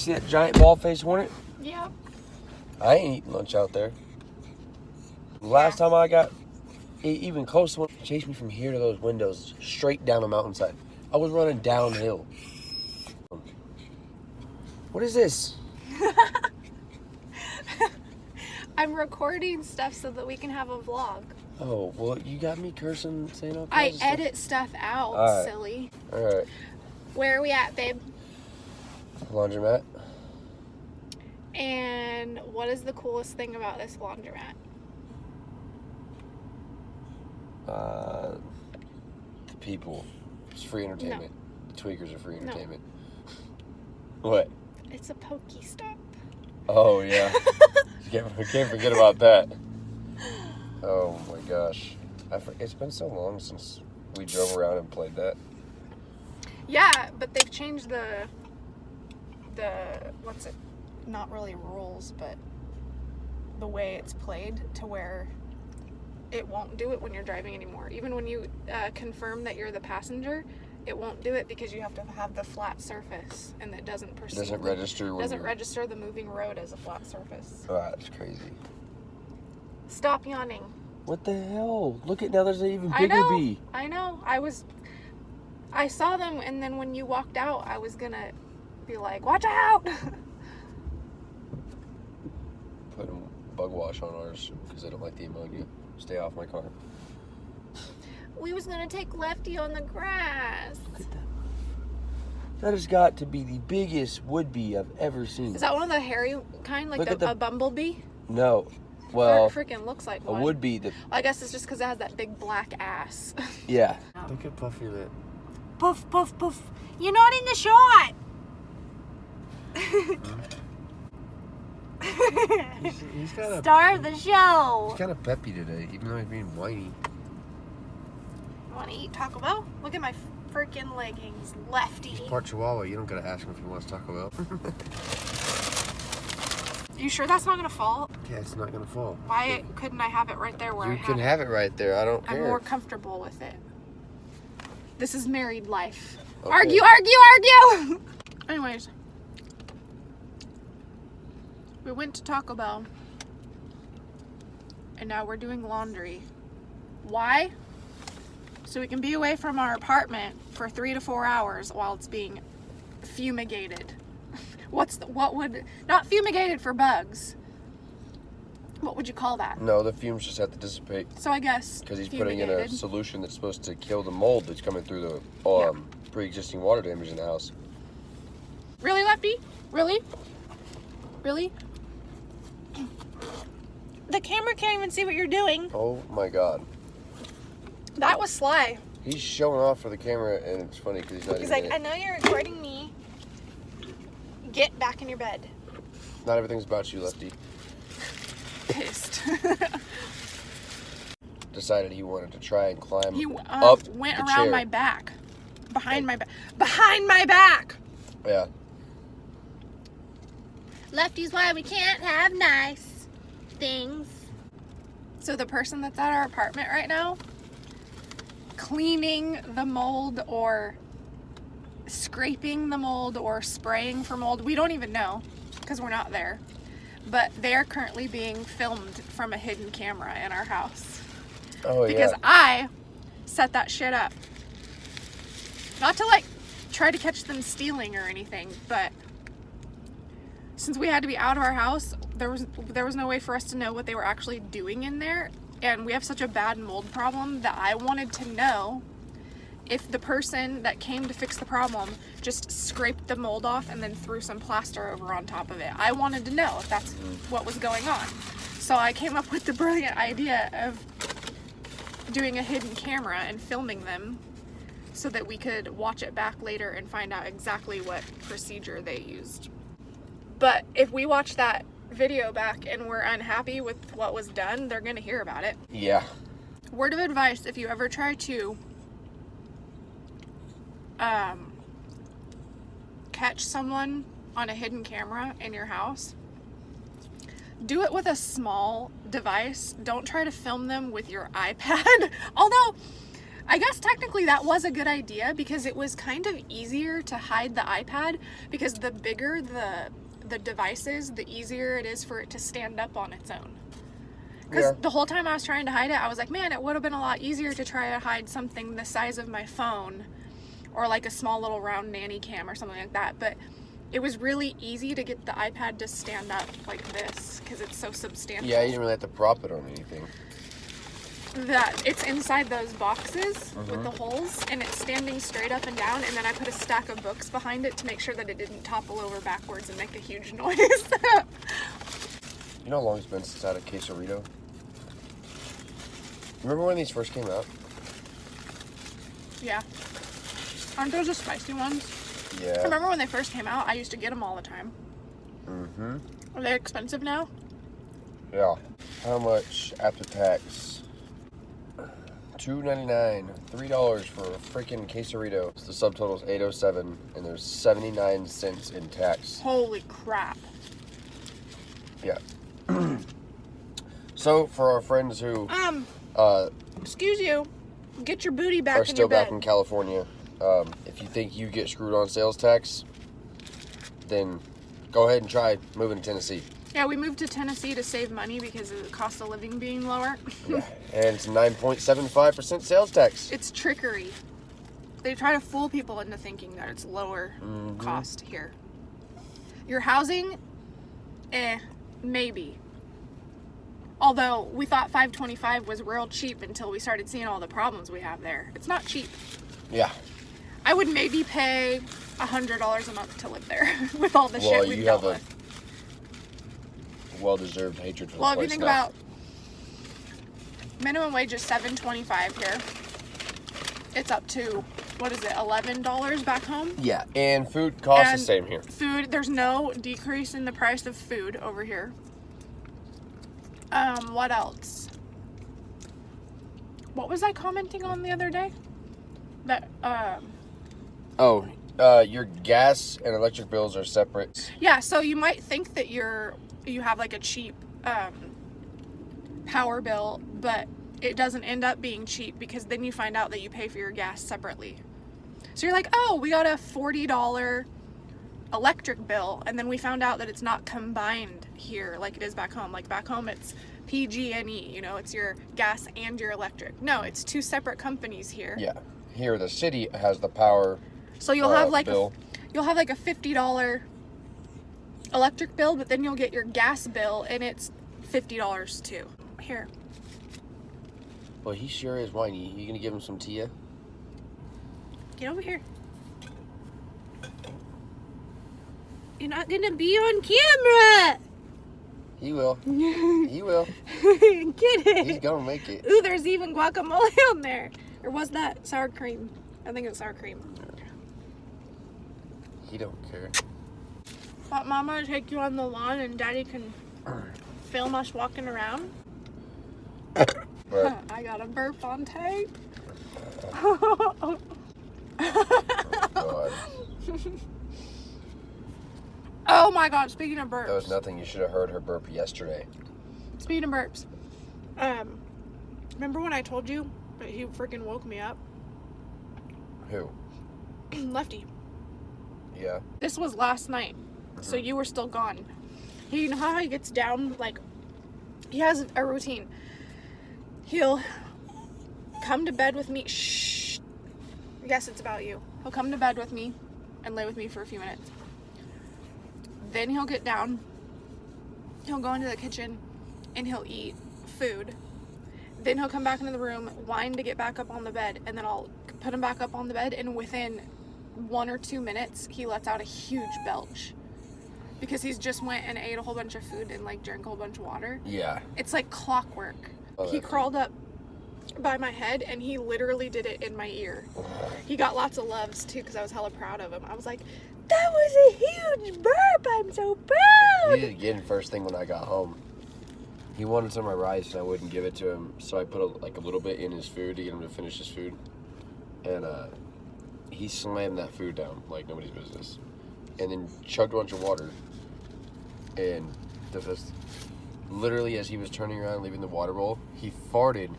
see that giant bald-faced hornet? Yeah. I ain't eating lunch out there. Last time I got even close to one, it chased me from here to those windows, straight down a mountainside. I was running downhill. What is this? I'm recording stuff so that we can have a vlog. Oh, well, you got me cursing, saying all I kinds of stuff. edit stuff out, Alright. silly. Alright. Where are we at, babe? Laundromat. And what is the coolest thing about this laundromat? The people. It's free entertainment. No. The tweakers are free No. entertainment. What? It's a Pokestop. Oh, yeah. I can't forget about that. Oh, my gosh. It's been so long since we drove around and played that. Yeah, but they've changed the what's it? Not really rules, but the way it's played to where it won't do it when you're driving anymore. Even when you confirm that you're the passenger, it won't do it because you have to have the flat surface, and it doesn't perceive. It doesn't register when doesn't register the moving road as a flat surface. Oh, that's crazy. Stop yawning. What the hell? Look at now. There's an even bigger bee. I know. I saw them, and then when you walked out, I was gonna be like, "Watch out!" Putting bug wash on ours because I don't like the ammonia. Stay off my car. We was gonna take Lefty on the grass. Look at that. That has got to be the biggest wood bee I've ever seen. Is that one of the hairy kind, like a bumblebee? No. Well, Freaking looks like a one. wood bee. I guess it's just because it has that big black ass. Yeah. Look at Puffy Lip. Puff, puff, puff. You're not in the shot. He's kind of Star of the show. He's kind of peppy today, even though he's being whiny. Want to eat Taco Bell? Look at my freaking leggings, Lefty. He's part Chihuahua. You don't gotta ask him if he wants Taco Bell. You sure that's not gonna fall? Yeah, it's not gonna fall. Why couldn't I have it right there where You I can have it right there. I don't care. I'm more comfortable with it. This is married life. Okay. Argue, argue, argue! Anyways. We went to Taco Bell. And now we're doing laundry. Why? So we can be away from our apartment for 3 to 4 hours while it's being fumigated. Not fumigated for bugs. What would you call that? No, the fumes just have to dissipate. So I guess Because he's putting in a solution that's supposed to kill the mold that's coming through the pre-existing water damage in the house. Really, Lefty? Really? Really? The camera can't even see what you're doing. Oh my God. That was sly. He's showing off for the camera, and it's funny because he's not. He's even like, I know you're recording me. Get back in your bed. Not everything's about you, Lefty. Pissed. Decided he wanted to try and climb He up went the around chair. my back. Behind my back. Behind my back! Yeah. Lefty's why we can't have nice things. So the person that's at our apartment right now, cleaning the mold or scraping the mold or spraying for mold, we don't even know because we're not there. But they're currently being filmed from a hidden camera in our house. Oh, Because yeah. I set that shit up. Not to like try to catch them stealing or anything, but since we had to be out of our house, there was no way for us to know what they were actually doing in there. And we have such a bad mold problem that I wanted to know if the person that came to fix the problem just scraped the mold off and then threw some plaster over on top of it. I wanted to know if that's what was going on. So I came up with the brilliant idea of doing a hidden camera and filming them so that we could watch it back later and find out exactly what procedure they used. But if we watch that video back and we're unhappy with what was done, they're gonna hear about it. Yeah. Word of advice, if you ever try to catch someone on a hidden camera in your house, do it with a small device. Don't try to film them with your iPad. Although I guess technically that was a good idea because it was kind of easier to hide the iPad because the bigger the device is, the easier it is for it to stand up on its own. Because the whole time I was trying to hide it, I was like, man, it would have been a lot easier to try to hide something the size of my phone or like a small little round nanny cam or something like that. But it was really easy to get the iPad to stand up like this because it's so substantial. Yeah, you didn't really have to prop it on anything. That it's inside those boxes with the holes, and it's standing straight up and down, and then I put a stack of books behind it to make sure that it didn't topple over backwards and make a huge noise. You know how long it's been since I had a quesarito? Remember when these first came out? Yeah. Aren't those the spicy ones? Yeah. I remember when they first came out, I used to get them all the time. Mm-hmm. Are they expensive now? Yeah. How much after tax? $2.99, $3 for a freaking quesarito. The subtotal is $8.07, and there's 79 cents in tax. Holy crap. Yeah. So for our friends who excuse you, get your booty back are in still your bed. back in California, if you think you get screwed on sales tax, then go ahead and try moving to Tennessee. Yeah, we moved to Tennessee to save money because of the cost of living being lower. Yeah. And it's 9.75% sales tax. It's trickery. They try to fool people into thinking that it's lower cost here. Your housing, maybe. Although we thought $525 was real cheap until we started seeing all the problems we have there. It's not cheap. Yeah. I would maybe pay $100 a month to live there with all the shit we've dealt with. Well-deserved hatred for the Well, if place you think now. about minimum wage is $7.25 here. It's up to, what is it, $11 back home? Yeah, and food costs And the same here. Food, there's no decrease in the price of food over here. What else? What was I commenting on the other day? That, Your gas and electric bills are separate. yeah, so you might think that you have like a cheap power bill, but it doesn't end up being cheap because then you find out that you pay for your gas separately. So you're like, oh, we got a $40 electric bill, and then we found out that it's not combined here like it is back home. Like back home it's PG&E, you know, it's your gas and your electric. No, it's two separate companies here. Yeah. Here the city has the power. So you'll have like bill. you'll have like a $50 electric bill, but then you'll get your gas bill and it's $50 too. Here. Well, he sure is whiny. You gonna give him some Tia? Get over here. You're not gonna be on camera. He will. He will. Get it. He's gonna make it. Ooh, there's even guacamole on there. Or was that sour cream? I think it's sour cream. He don't care. Want Mama to take you on the lawn and Daddy can film us walking around? Right. I got a burp on tape. Oh, God. Oh my God, speaking of burps. That was nothing. You should have heard her burp yesterday. Speaking of burps. Remember when I told you that he freaking woke me up? Who? Lefty. Yeah. This was last night, so you were still gone. You know how he gets down, like, he has a routine. He'll come to bed with me. Shh. Yes, it's about you. He'll come to bed with me and lay with me for a few minutes. Then he'll get down. He'll go into the kitchen and he'll eat food. Then he'll come back into the room, whine to get back up on the bed, and then I'll put him back up on the bed, and within 1 or 2 minutes, he lets out a huge belch. Because he's just went and ate a whole bunch of food and like drank a whole bunch of water. Yeah. It's like clockwork. Oh, He crawled up by my head and he literally did it in my ear. He got lots of loves too because I was hella proud of him. I was like, that was a huge burp. I'm so proud. He did it again first thing when I got home. He wanted some of my rice and I wouldn't give it to him, so I put a little bit in his food to get him to finish his food. And he slammed that food down like nobody's business. And then chugged a bunch of water. And literally as he was turning around leaving the water bowl, he farted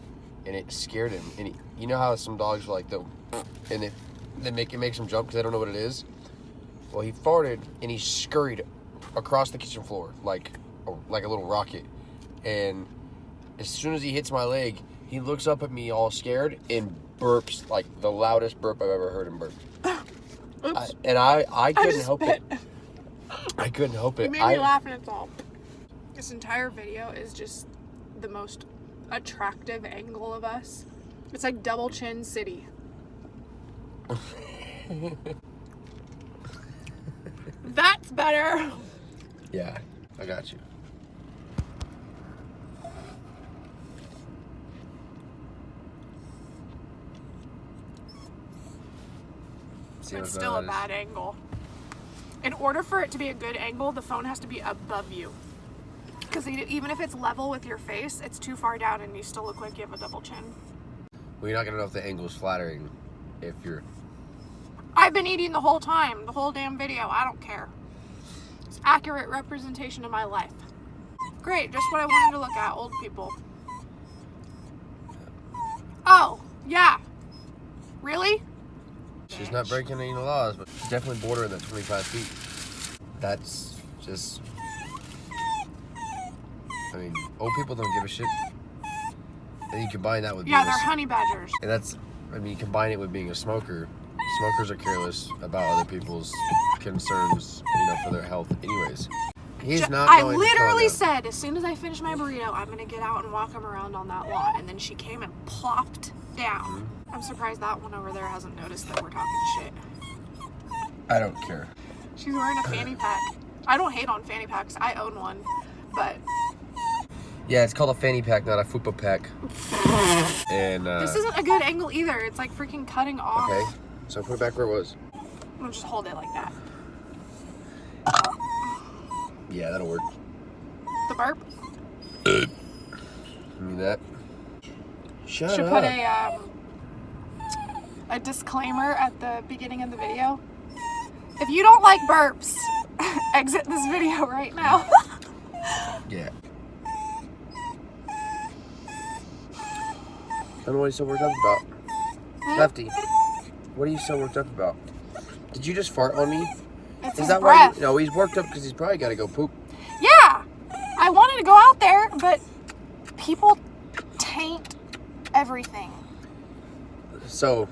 and it scared him. And you know how some dogs are like, and it makes them jump because they don't know what it is? Well, he farted, and he scurried across the kitchen floor like a little rocket. And as soon as he hits my leg, he looks up at me all scared and burps like the loudest burp I've ever heard him burp. Oops. I couldn't help it. I couldn't help it. You made me laugh, and it's all. This entire video is just the most attractive angle of us. It's like double chin city. That's better. Yeah, I got you. It's still a bad angle. In order for it to be a good angle, the phone has to be above you. Because even if it's level with your face, it's too far down and you still look like you have a double chin. Well, you're not going to know if the angle's flattering if you're... I've been eating the whole time, the whole damn video. I don't care. It's accurate representation of my life. Great, just what I wanted to look at, old people. Oh, yeah. Really? She's not breaking any laws, but she's definitely bordering that 25 feet. That's just... I mean, old people don't give a shit. And you combine that with they're honey badgers. And that's, I mean, you combine it with being a smoker. Smokers are careless about other people's concerns, for their health anyways. He's not I going literally said, as soon as I finish my burrito, I'm going to get out and walk him around on that lawn. And then she came and plopped down. Mm-hmm. I'm surprised that one over there hasn't noticed that we're talking shit. I don't care. She's wearing a fanny pack. I don't hate on fanny packs. I own one. But... yeah, it's called a fanny pack, not a fupa pack. And this isn't a good angle either. It's like freaking cutting off. Okay, so put it back where it was. I'll just hold it like that. Yeah, that'll work. The burp? I mean that. Shut Should up. put a disclaimer at the beginning of the video. If you don't like burps, exit this video right now. Yeah. I don't know what he's so worked up about. Lefty, what are you so worked up about? Did you just fart on me? It's Is his that breath. why? No, he's worked up because he's probably got to go poop. Yeah, I wanted to go out there, but people taint everything. So.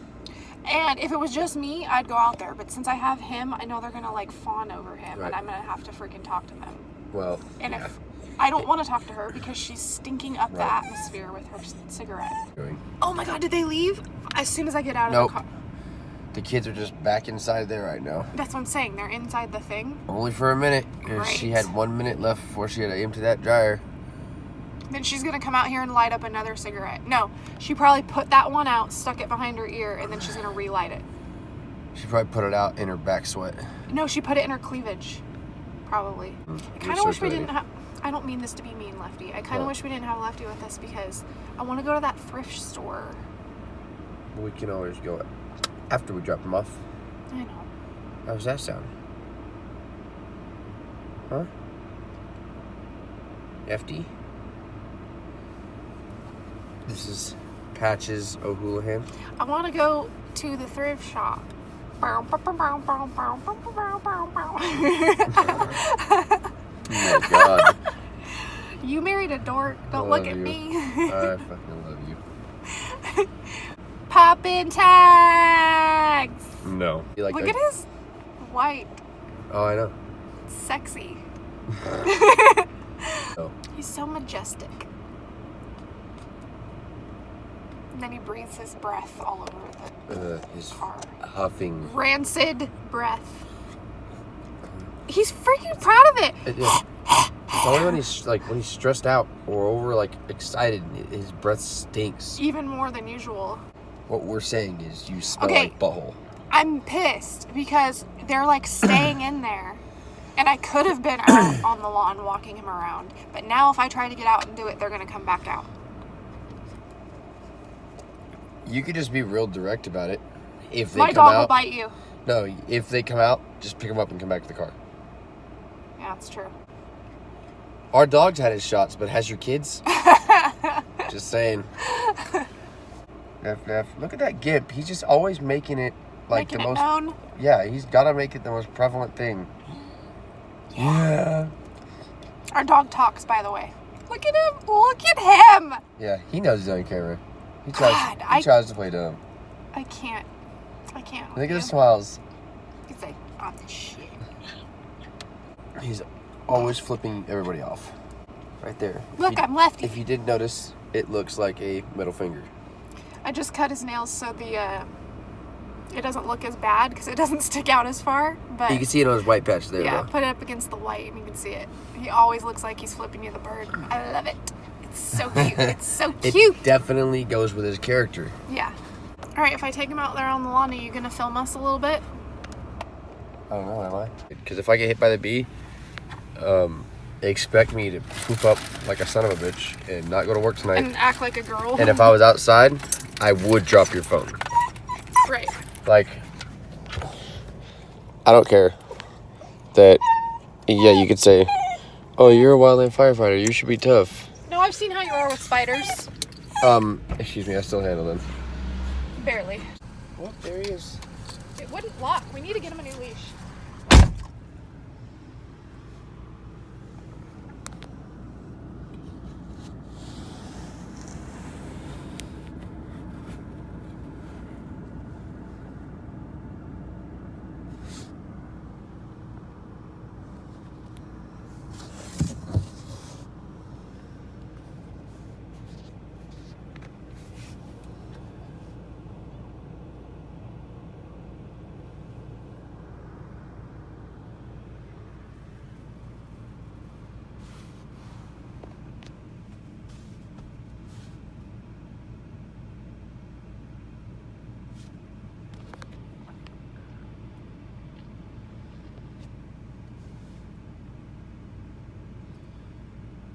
And if it was just me, I'd go out there. But since I have him, I know they're gonna like fawn over him, right. and I'm gonna have to freaking talk to them. Well. And yeah. if I don't want to talk to her because she's stinking up the right. atmosphere with her cigarette. Going. Oh my God, did they leave? As soon as I get out of nope. the car. The kids are just back inside there right now. That's what I'm saying. They're inside the thing. Only for a minute. And she had 1 minute left before she had to empty that dryer. Then she's going to come out here and light up another cigarette. No, she probably put that one out, stuck it behind her ear, and then she's going to relight it. She probably put it out in her back sweat. No, she put it in her cleavage. Probably. I kind of wish we didn't have... I don't mean this to be mean, Lefty. I kind of wish we didn't have Lefty with us because I want to go to that thrift store. We can always go after we drop him off. I know. How does that sound? Huh? Lefty? This is Patches O'Houlihan. I want to go to the thrift shop. Oh my God. You married a dork. Don't look at me. I fucking love you. Poppin' tags. No. You like look that? at his white. Oh, I know. Sexy. Oh. He's so majestic. And then he breathes his breath all over the His car. huffing. Rancid breath. He's freaking proud of it. It's only when he's stressed out or over excited, his breath stinks. Even more than usual. What we're saying is you smell like butthole. I'm pissed because they're staying in there. And I could have been out on the lawn walking him around. But now if I try to get out and do it, they're going to come back out. You could just be real direct about it. If they My come dog out, will bite you. No, if they come out, just pick them up and come back to the car. Yeah, that's true. Our dog's had his shots, but has your kids? Just saying. Left. Look at that gimp. He's just always making it like Making the it most. known. Yeah, he's gotta make it the most prevalent thing. Yeah. Our dog talks, by the way. Look at him. Look at him. Yeah, he knows he's on camera. He tries to play dumb. I can't. Look at the smiles. He's like, oh shit. He's always flipping everybody off. Right there. Look, I'm Lefty. If you did notice, it looks like a middle finger. I just cut his nails so it doesn't look as bad because it doesn't stick out as far. But You can see it on his white patch there, yeah, though. put it up against the white and you can see it. He always looks like he's flipping you the bird. I love it. It's so cute. It's so cute. It definitely goes with his character. Yeah. All right, if I take him out there on the lawn, are you gonna film us a little bit? I don't know, am I? Because if I get hit by the bee, expect me to poop up like a son of a bitch and not go to work tonight. And act like a girl. And if I was outside, I would drop your phone. Right. Like, I don't care that, yeah, you could say, oh, you're a wildland firefighter, you should be tough. No, I've seen how you are with spiders. Excuse me, I still handle them. Barely. Oh, there he is. It wouldn't lock. We need to get him a new leash.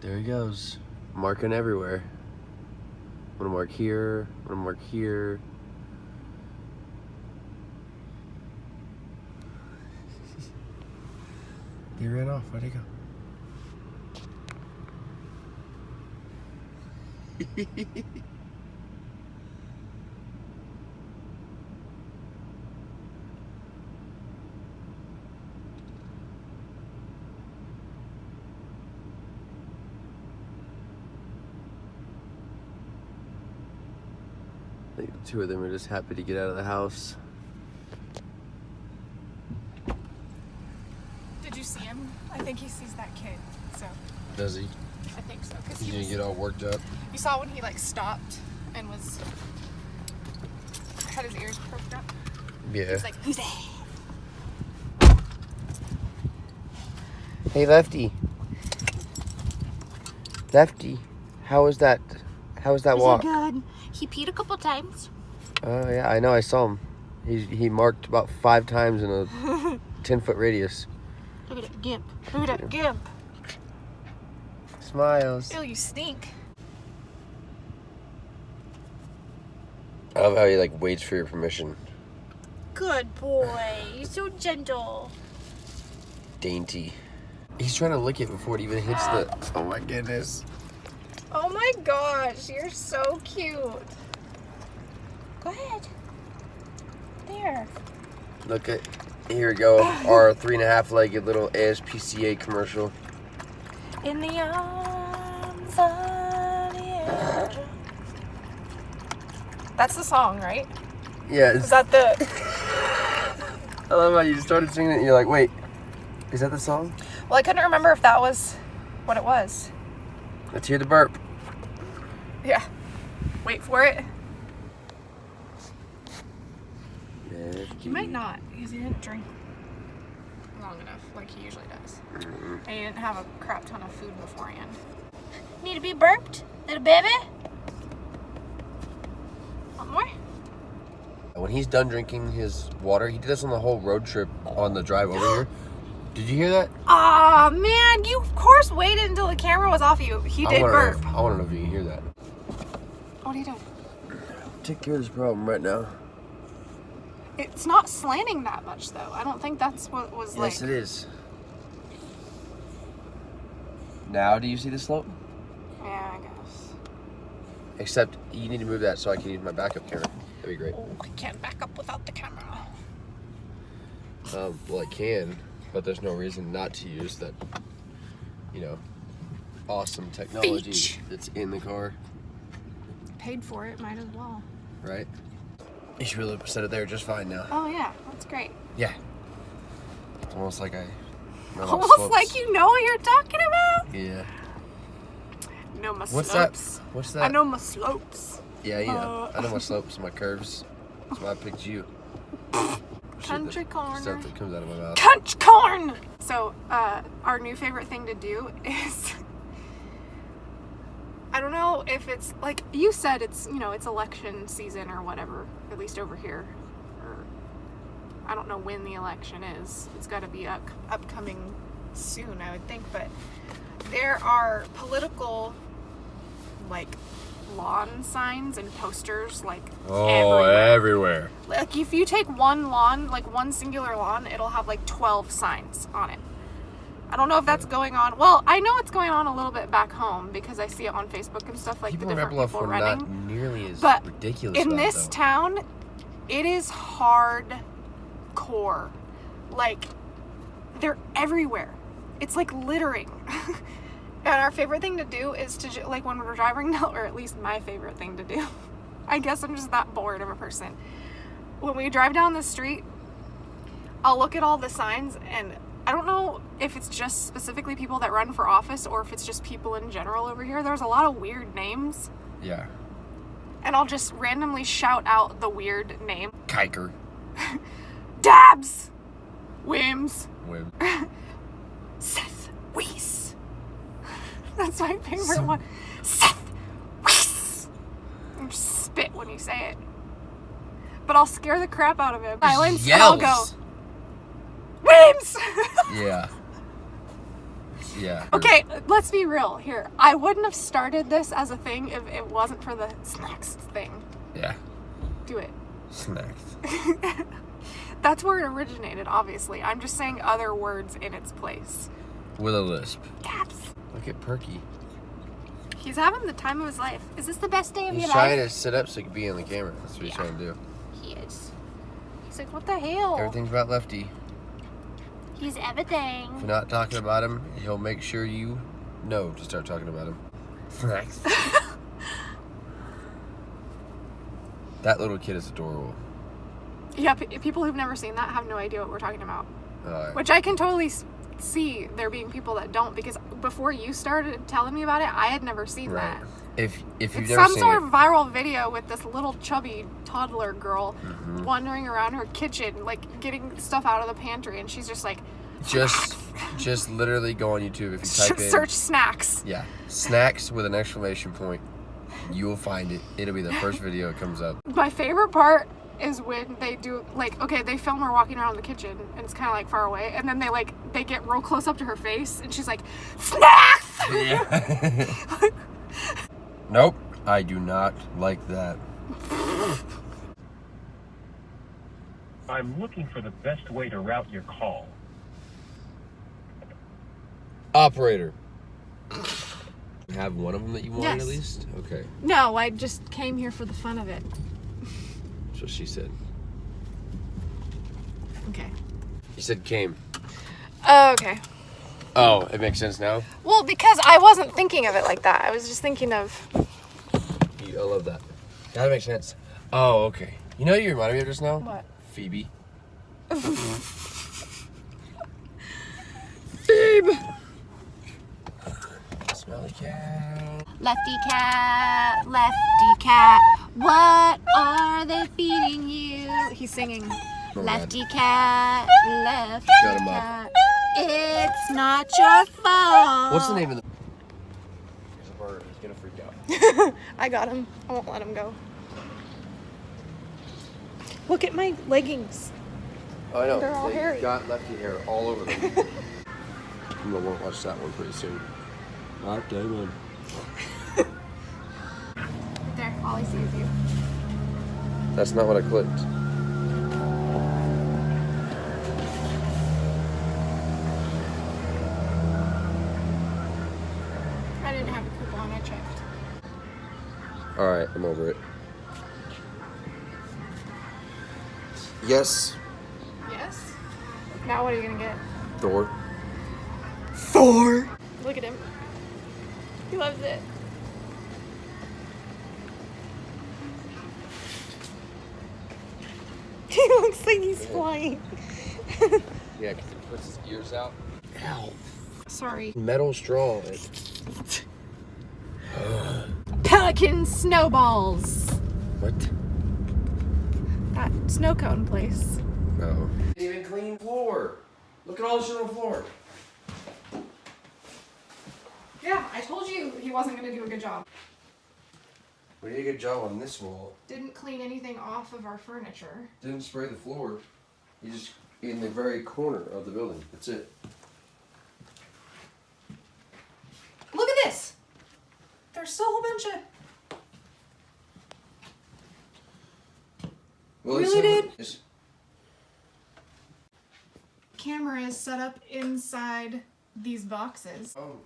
There he goes. Marking everywhere. I'm gonna mark here, I'm gonna mark here. He ran off, where'd he go? I think the two of them are just happy to get out of the house. Did you see him? I think he sees that kid. So Does he? I think so. Cause He's gonna get all worked up. You saw when he like stopped and had his ears perked up. Yeah. He's like, who's that? Hey, Lefty. Lefty, how was that? How was that walk? Good. He peed a couple times. Oh yeah, I know. I saw him. He marked about 5 times in a 10-foot radius. Look at that gimp. Look at that gimp. Smiles. Ew, you stink. I love how he like waits for your permission. Good boy. You're so gentle. Dainty. He's trying to lick it before it even hits the. Oh my goodness. Oh my gosh, you're so cute. Go ahead. There. Look at. Here we go. Our 3.5-legged little ASPCA commercial. In the arms of the angel. That's the song, right? Yeah. Is that the... I love how you started singing it and you're like, wait, is that the song? Well, I couldn't remember if that was what it was. Let's hear the burp. Yeah. Wait for it. He might not, because he didn't drink long enough, like he usually does. And he didn't have a crap ton of food beforehand. Need to be burped, little baby? Want more? When he's done drinking his water, he did this on the whole road trip on the drive over here. Did you hear that? Aw, man, you of course waited until the camera was off you. He did burp. I want to know if you can hear that. What are you doing? Take care of this problem right now. It's not slanting that much, though. I don't think that's what was like. Yes, it is. Now, do you see the slope? Yeah, I guess. Except you need to move that so I can use my backup camera. That'd be great. Oh, I can't back up without the camera. Well, I can, but there's no reason not to use that, you know, awesome technology that's in the car. Paid for it, might as well. Right? You should really set it there just fine now. Oh yeah, that's great. Yeah. It's almost like I... Almost like you know what you're talking about? Yeah. Know my What's slopes. that? What's that? I know my slopes. Yeah, you know. I know my slopes, my curves. That's why I picked you. Country corner. Stuff that comes out of my mouth. Country corn! So, our new favorite thing to do is... I don't know if it's, like, you said it's, you know, it's election season or whatever, at least over here. Or, I don't know when the election is. It's got to be upcoming soon, I would think. But there are political, like, lawn signs and posters, like, everywhere. Like, if you take one lawn, like one singular lawn, it'll have like 12 signs on it. I don't know if that's going on. Well, I know it's going on a little bit back home because I see it on Facebook and stuff, like People the different people are running. not nearly as But ridiculous in about this it, though. town, it is hardcore. Like, they're everywhere. It's like littering. And our favorite thing to do is to, like, when we're driving down, or at least my favorite thing to do. I guess I'm just that bored of a person. When we drive down the street, I'll look at all the signs, and I don't know if it's just specifically people that run for office or if it's just people in general over here. There's a lot of weird names. Yeah. And I'll just randomly shout out the weird name. Kiker. Dabs! Wims. Wim. Seth Weiss. That's my favorite one. Seth Weiss. I just spit when you say it. But I'll scare the crap out of him. Silence, and I'll go, Wims! Yeah. Yeah. Okay, let's be real here. I wouldn't have started this as a thing if it wasn't for the snacks thing. Yeah. Do it. Snacks. That's where it originated, obviously. I'm just saying other words in its place. With a lisp. Dabs. Look at Perky. He's having the time of his life. Is this the best day of He's your trying life? to sit up so he can be on the camera. That's what he's trying to do. He is. He's like, what the hell? Everything's about Lefty. He's everything. If you're not talking about him, he'll make sure you know to start talking about him. Snacks. That little kid is adorable. Yeah, people who've never seen that have no idea what we're talking about. Alright. Which I can totally see there being people that don't, because before you started telling me about it, I had never seen that. If you've It's never some seen sort it, of viral video with this little chubby toddler girl wandering around her kitchen, like getting stuff out of the pantry, and she's just like, just literally go on YouTube. If you type in search snacks. Yeah, snacks with an exclamation point, you will find it. It'll be the first video that comes up. My favorite part is when they do, like, okay, they film her walking around the kitchen and it's kind of like far away, and then they get real close up to her face and she's like, snacks. Yeah. Nope, I do not like that. I'm looking for the best way to route your call. Operator. You have one of them that you wanted Yes. at least? Okay, No, I just came here for the fun of it. that's what she said. Okay. You said came. Okay. Oh, it makes sense now? Well, because I wasn't thinking of it like that. I was just thinking of... I love that. That makes sense. Oh, okay. You know what you reminded me of just now? What? Phoebe. Phoebe! Smelly cat. Lefty cat, what are they feeding you? He's singing. Oh, Lefty cat, lefty Shut him up. cat, it's not your fault. What's the name of the... There's a bird. He's gonna freak out. I got him. I won't let him go. Look at my leggings. Oh, I know. They're all they hairy. got Lefty hair all over them. I'm gonna watch that one pretty soon. God damn it. There, Ollie sees you. That's not what I clicked. I didn't have a coupon, I checked. Alright, I'm over it. Yes. Yes? Now what are you gonna get? Thor. Thor! Look at him. He loves it. He looks like he's flying. Yeah, because he puts his ears out. Ow. Sorry. Metal straw. Pelican snowballs. What? That snow cone place. No. Didn't even clean floor. Look at all the shit on the floor. Yeah, I told you he wasn't gonna do a good job. We did a good job on this wall. Didn't clean anything off of our furniture. Didn't spray the floor. You just in the very corner of the building. That's it. Look at this! There's still a whole bunch of... Well, Really, dude? It's, Cameras set up inside these boxes. oh,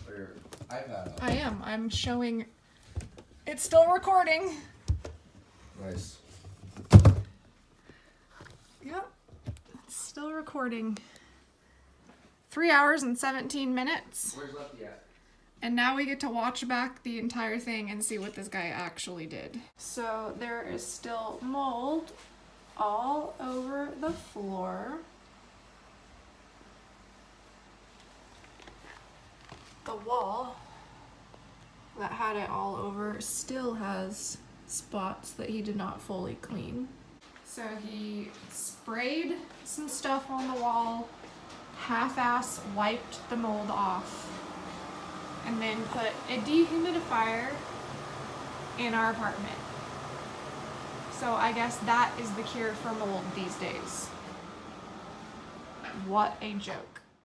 your iPad. I am. I'm showing... It's still recording. Nice. Yep. It's still recording. 3 hours and 17 minutes. Where's Lefty at? And now we get to watch back the entire thing and see what this guy actually did. So there is still mold all over the floor. The wall that had it all over still has spots that he did not fully clean. So he sprayed some stuff on the wall, half-ass wiped the mold off, and then put a dehumidifier in our apartment. So I guess that is the cure for mold these days. What a joke.